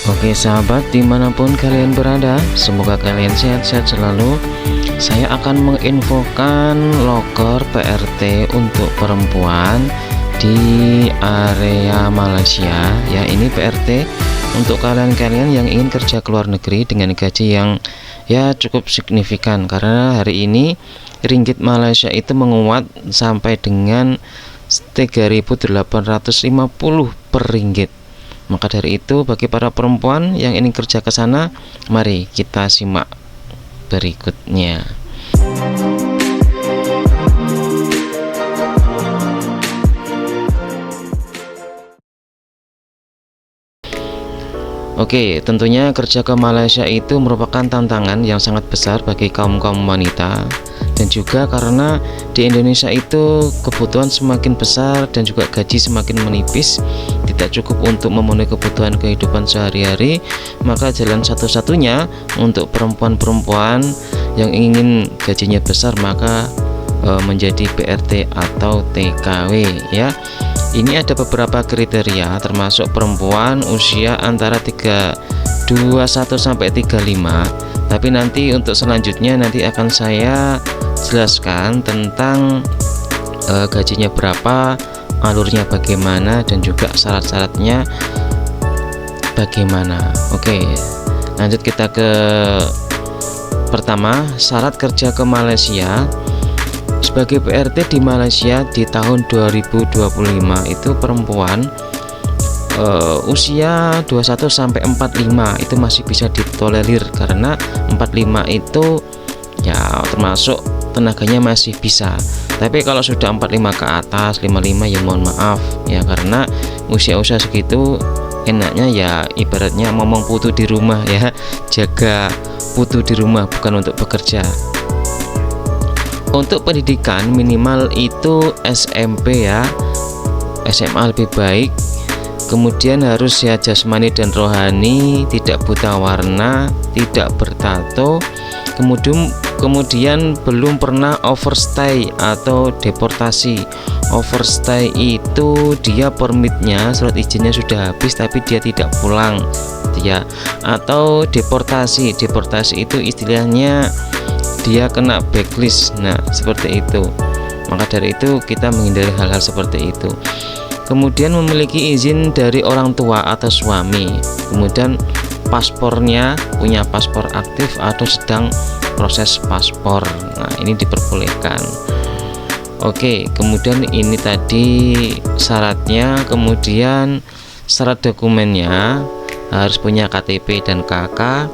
Oke sahabat, dimanapun kalian berada, semoga kalian sehat-sehat selalu. Saya akan menginfokan loker PRT untuk perempuan di area Malaysia ya. Ini PRT untuk kalian-kalian yang ingin kerja ke luar negeri dengan gaji yang ya cukup signifikan, karena hari ini ringgit Malaysia itu menguat sampai dengan 3.850 per ringgit. Maka dari itu, bagi para perempuan yang ingin kerja ke sana, mari kita simak berikutnya. Oke, tentunya kerja ke Malaysia itu merupakan tantangan yang sangat besar bagi kaum-kaum wanita, dan juga karena di Indonesia itu kebutuhan semakin besar dan juga gaji semakin menipis, tidak cukup untuk memenuhi kebutuhan kehidupan sehari-hari. Maka jalan satu-satunya untuk perempuan-perempuan yang ingin gajinya besar maka menjadi PRT atau TKW ya. Ini ada beberapa kriteria, termasuk perempuan usia antara 21 sampai 35. Tapi nanti untuk selanjutnya nanti akan saya jelaskan tentang gajinya berapa, alurnya bagaimana, dan juga syarat-syaratnya bagaimana. Oke, lanjut kita ke pertama, syarat kerja ke Malaysia. Sebagai PRT di Malaysia di tahun 2025 itu perempuan usia 21 sampai 45 itu masih bisa ditolerir, karena 45 itu ya termasuk tenaganya masih bisa. Tapi kalau sudah 45 ke atas, 55 ya mohon maaf ya, karena usia-usia segitu enaknya ya ibaratnya ngomong putu di rumah ya, jaga putu di rumah bukan untuk bekerja. Untuk pendidikan minimal itu SMP ya, SMA lebih baik. Kemudian harus sehat jasmani dan rohani, tidak buta warna, tidak bertato. Kemudian belum pernah overstay atau deportasi. Overstay itu dia permitnya, surat izinnya sudah habis tapi dia tidak pulang ya. Atau deportasi itu istilahnya dia kena backlist. Nah seperti itu. Maka dari itu kita menghindari hal-hal seperti itu. Kemudian memiliki izin dari orang tua atau suami. Kemudian paspornya punya paspor aktif atau sedang proses paspor. Nah ini diperbolehkan. Oke, kemudian ini tadi syaratnya. Kemudian syarat dokumennya harus punya KTP dan KK.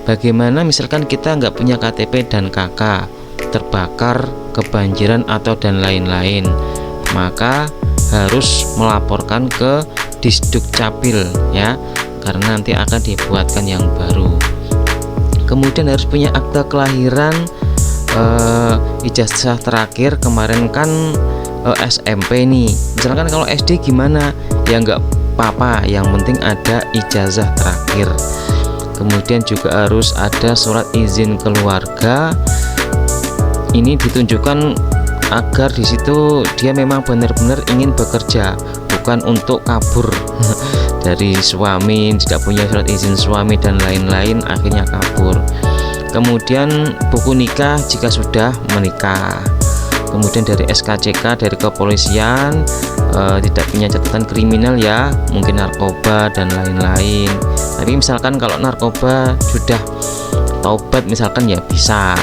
Bagaimana misalkan kita nggak punya KTP dan KK, terbakar, kebanjiran atau dan lain-lain, maka harus melaporkan ke Disduk Capil ya, karena nanti akan dibuatkan yang baru. Kemudian harus punya akta kelahiran, ijazah terakhir kemarin kan SMP nih. Misalkan kalau SD gimana ya nggak apa-apa, yang penting ada ijazah terakhir. Kemudian juga harus ada surat izin keluarga. Ini ditunjukkan agar di situ dia memang benar-benar ingin bekerja, bukan untuk kabur dari suami, tidak punya surat izin suami dan lain-lain akhirnya kabur. Kemudian buku nikah jika sudah menikah. Kemudian dari SKCK dari kepolisian, tidak punya catatan kriminal ya, mungkin narkoba dan lain-lain. Tapi misalkan kalau narkoba sudah taubat misalkan ya bisa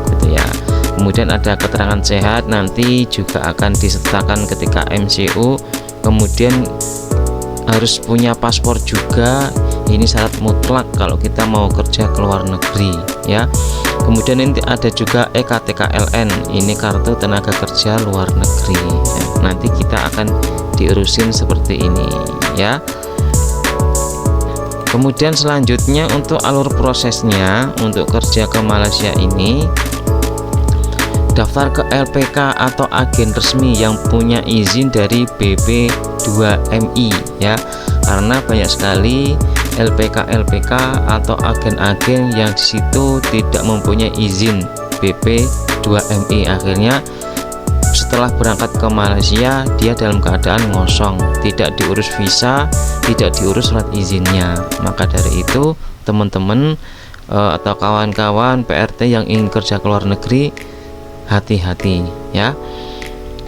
gitu ya. Kemudian ada keterangan sehat, nanti juga akan disertakan ketika MCU. Kemudian harus punya paspor juga, ini syarat mutlak kalau kita mau kerja ke luar negeri ya. Kemudian ini ada juga EKTKLN, ini kartu tenaga kerja luar negeri ya. Nanti kita akan diurusin seperti ini ya. Kemudian selanjutnya untuk alur prosesnya untuk kerja ke Malaysia ini, daftar ke LPK atau agen resmi yang punya izin dari BP2MI ya, karena banyak sekali LPK atau agen-agen yang disitu tidak mempunyai izin BP2MI, akhirnya setelah berangkat ke Malaysia dia dalam keadaan ngosong, tidak diurus visa, tidak diurus surat izinnya. Maka dari itu teman-teman atau kawan-kawan PRT yang ingin kerja ke luar negeri, hati-hati ya.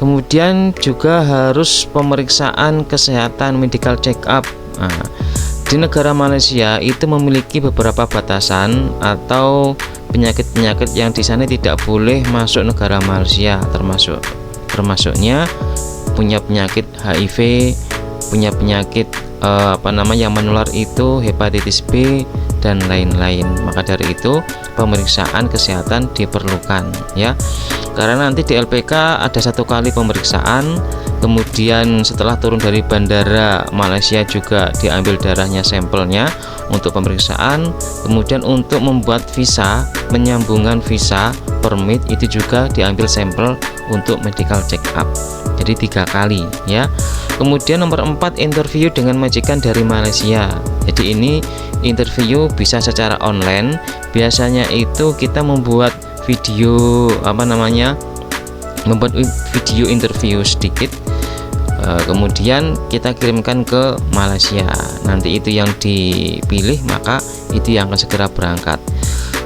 Kemudian juga harus pemeriksaan kesehatan, medical check up. Nah, di negara Malaysia itu memiliki beberapa batasan atau penyakit-penyakit yang di sana tidak boleh masuk negara Malaysia, termasuknya punya penyakit HIV, punya penyakit yang menular itu hepatitis B dan lain-lain. Maka dari itu pemeriksaan kesehatan diperlukan ya, karena nanti di LPK ada 1 kali pemeriksaan, kemudian setelah turun dari bandara Malaysia juga diambil darahnya, sampelnya untuk pemeriksaan, kemudian untuk membuat visa, penyambungan visa permit itu juga diambil sampel untuk medical check up. Jadi 3 kali ya. Kemudian nomor 4, interview dengan majikan dari Malaysia. Jadi ini interview bisa secara online. Biasanya itu kita membuat video membuat video interview sedikit, kemudian kita kirimkan ke Malaysia. Nanti itu yang dipilih, maka itu yang akan segera berangkat.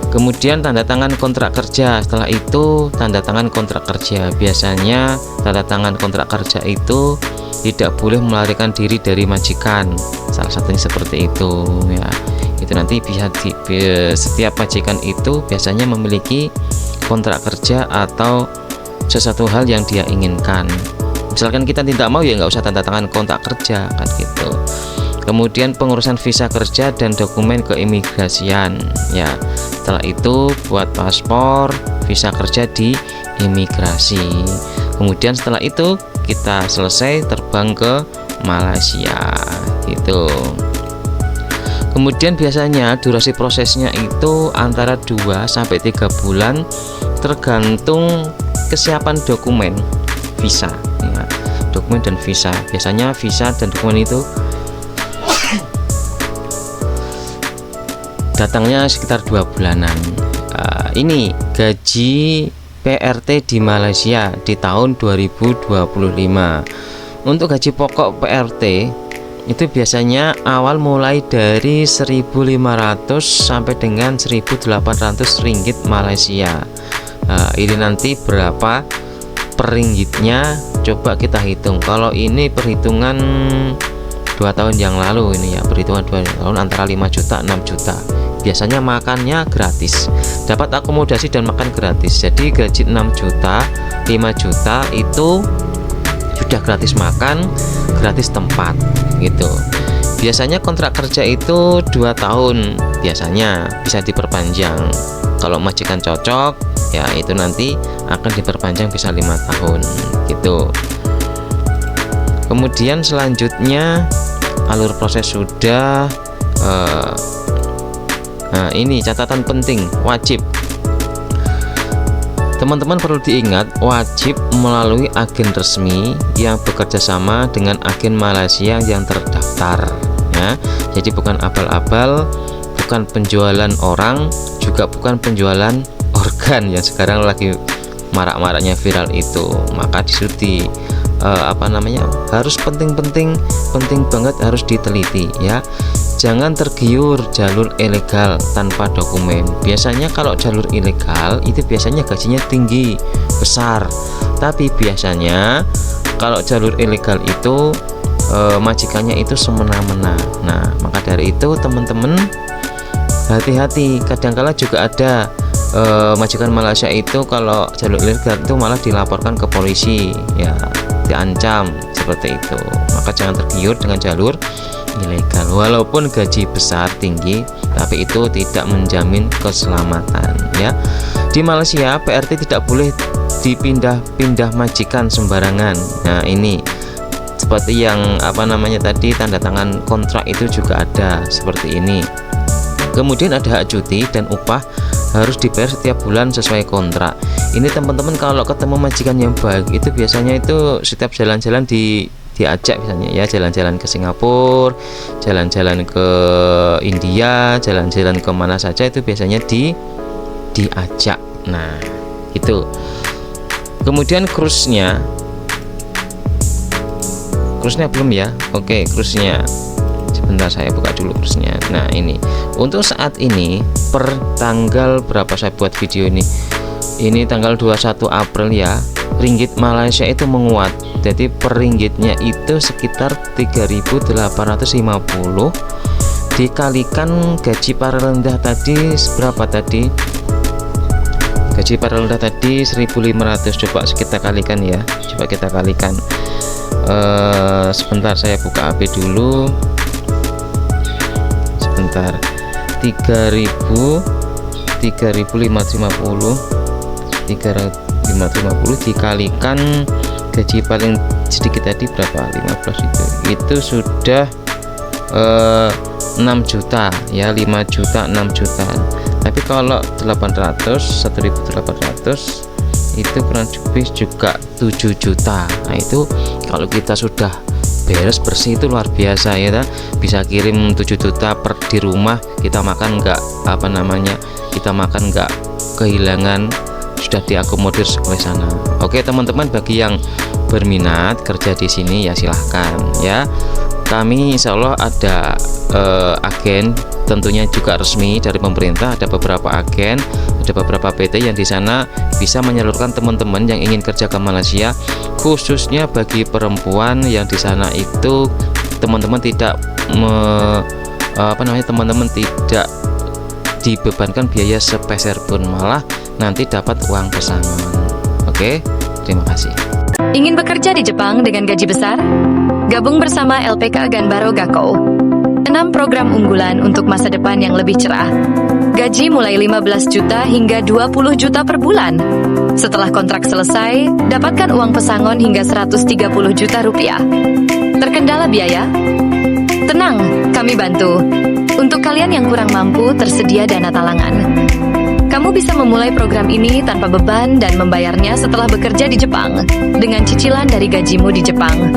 Kemudian tanda tangan kontrak kerja. Setelah itu tanda tangan kontrak kerja. Biasanya tanda tangan kontrak kerja itu tidak boleh melarikan diri dari majikan, salah satunya seperti itu ya. Itu nanti setiap majikan itu biasanya memiliki kontrak kerja atau sesuatu hal yang dia inginkan. Misalkan kita tidak mau, ya nggak usah tanda tangan kontrak kerja kan gitu. Kemudian pengurusan visa kerja dan dokumen keimigrasian ya. Setelah itu buat paspor, visa kerja di imigrasi. Kemudian setelah itu kita selesai terbang ke Malaysia gitu. Kemudian biasanya durasi prosesnya itu antara 2 sampai 3 bulan tergantung kesiapan dokumen visa ya. Dokumen dan visa, biasanya visa dan dokumen itu datangnya sekitar 2 bulanan. Ini gaji PRT di Malaysia di tahun 2025. Untuk gaji pokok PRT itu biasanya awal mulai dari 1.500 sampai dengan 1.800 ringgit Malaysia. Ini nanti berapa per ringgitnya coba kita hitung. Kalau ini perhitungan 2 tahun yang lalu ini ya, perhitungan 2 tahun antara 5 juta 6 juta. Biasanya makannya gratis, dapat akomodasi dan makan gratis. Jadi gaji 6 juta 5 juta itu sudah gratis makan, gratis tempat gitu. Biasanya kontrak kerja itu 2 tahun, biasanya bisa diperpanjang. Kalau majikan cocok ya itu nanti akan diperpanjang bisa 5 tahun gitu. Kemudian selanjutnya alur proses sudah nah ini catatan penting, wajib teman-teman perlu diingat, wajib melalui agen resmi yang bekerja sama dengan agen Malaysia yang terdaftar ya. Jadi bukan abal-abal, bukan penjualan orang, juga bukan penjualan organ yang sekarang lagi marak-maraknya viral itu. Maka disuruh harus penting banget, harus diteliti ya. Jangan tergiur jalur ilegal tanpa dokumen. Biasanya kalau jalur ilegal itu biasanya gajinya tinggi, besar. Tapi biasanya kalau jalur ilegal itu majikannya itu semena-mena. Nah, maka dari itu teman-teman hati-hati. Kadang-kala juga ada majikan Malaysia itu kalau jalur ilegal itu malah dilaporkan ke polisi ya, diancam seperti itu. Maka jangan tergiur dengan jalur ilegal, walaupun gaji besar tinggi, tapi itu tidak menjamin keselamatan ya. Di Malaysia PRT tidak boleh dipindah-pindah majikan sembarangan. Nah ini seperti yang tadi tanda tangan kontrak itu juga ada seperti ini. Kemudian ada hak cuti dan upah harus dibayar setiap bulan sesuai kontrak. Ini teman-teman kalau ketemu majikan yang baik itu biasanya itu setiap jalan-jalan diajak, misalnya ya jalan-jalan ke Singapura, jalan-jalan ke India, jalan-jalan ke mana saja itu biasanya diajak. Nah itu. Kemudian cruise-nya belum ya. Oke, cruise-nya sebentar saya buka dulu cruise-nya. Nah, ini untuk saat ini per tanggal berapa saya buat video ini tanggal 21 April ya, ringgit Malaysia itu menguat. Jadi per ringgitnya itu sekitar 3.850 dikalikan gaji para rendah tadi berapa tadi? Gaji para rendah tadi 1.500. Coba kita kalikan ya. Coba kita kalikan. Sebentar saya buka HP dulu. Sebentar. 3.550 dikalikan gaji paling sedikit tadi berapa? 15 itu sudah 6 juta ya, 5 juta 6 juta. Tapi kalau 1.800 itu kurang lebih juga 7 juta. Nah, itu kalau kita sudah beres bersih itu luar biasa ya, bisa kirim 7 juta per di rumah, kita makan kita makan nggak kehilangan, sudah diakomodir oleh sana. Oke teman-teman, bagi yang berminat kerja di sini ya silahkan ya. Kami insya Allah ada agen, tentunya juga resmi dari pemerintah. Ada beberapa agen, ada beberapa PT yang di sana bisa menyalurkan teman-teman yang ingin kerja ke Malaysia, khususnya bagi perempuan yang di sana itu teman-teman tidak teman-teman tidak dibebankan biaya sepeser pun, malah nanti dapat uang pesangon. Oke, terima kasih. Ingin bekerja di Jepang dengan gaji besar? Gabung bersama LPK Ganbaro Gakkou. 6 program unggulan untuk masa depan yang lebih cerah. Gaji mulai 15 juta hingga 20 juta per bulan. Setelah kontrak selesai, dapatkan uang pesangon hingga 130 juta rupiah. Terkendala biaya? Tenang, kami bantu. Untuk kalian yang kurang mampu, tersedia dana talangan. Kamu bisa memulai program ini tanpa beban dan membayarnya setelah bekerja di Jepang dengan cicilan dari gajimu di Jepang.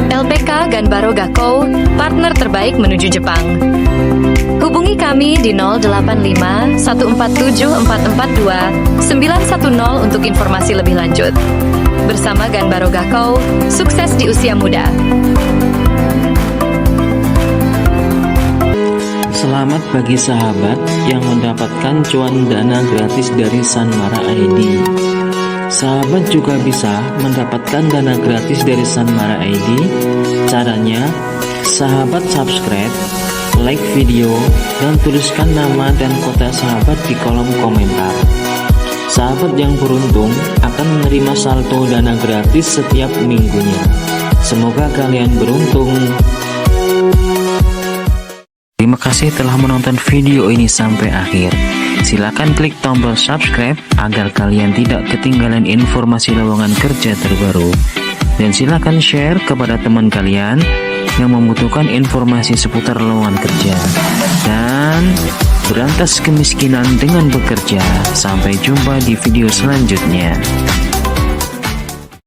LPK Ganbaro Gakkou, partner terbaik menuju Jepang. Hubungi kami di 085 147 442 910 untuk informasi lebih lanjut. Bersama Ganbaro Gakkou, sukses di usia muda. Selamat bagi sahabat yang mendapatkan cuan dana gratis dari Sanmara ID. Sahabat juga bisa mendapatkan dana gratis dari Sanmara ID. Caranya, sahabat subscribe, like video, dan tuliskan nama dan kota sahabat di kolom komentar. Sahabat yang beruntung akan menerima saldo dana gratis setiap minggunya. Semoga kalian beruntung. Terima kasih telah menonton video ini sampai akhir. Silakan klik tombol subscribe agar kalian tidak ketinggalan informasi lowongan kerja terbaru. Dan silakan share kepada teman kalian yang membutuhkan informasi seputar lowongan kerja. Dan berantas kemiskinan dengan bekerja. Sampai jumpa di video selanjutnya.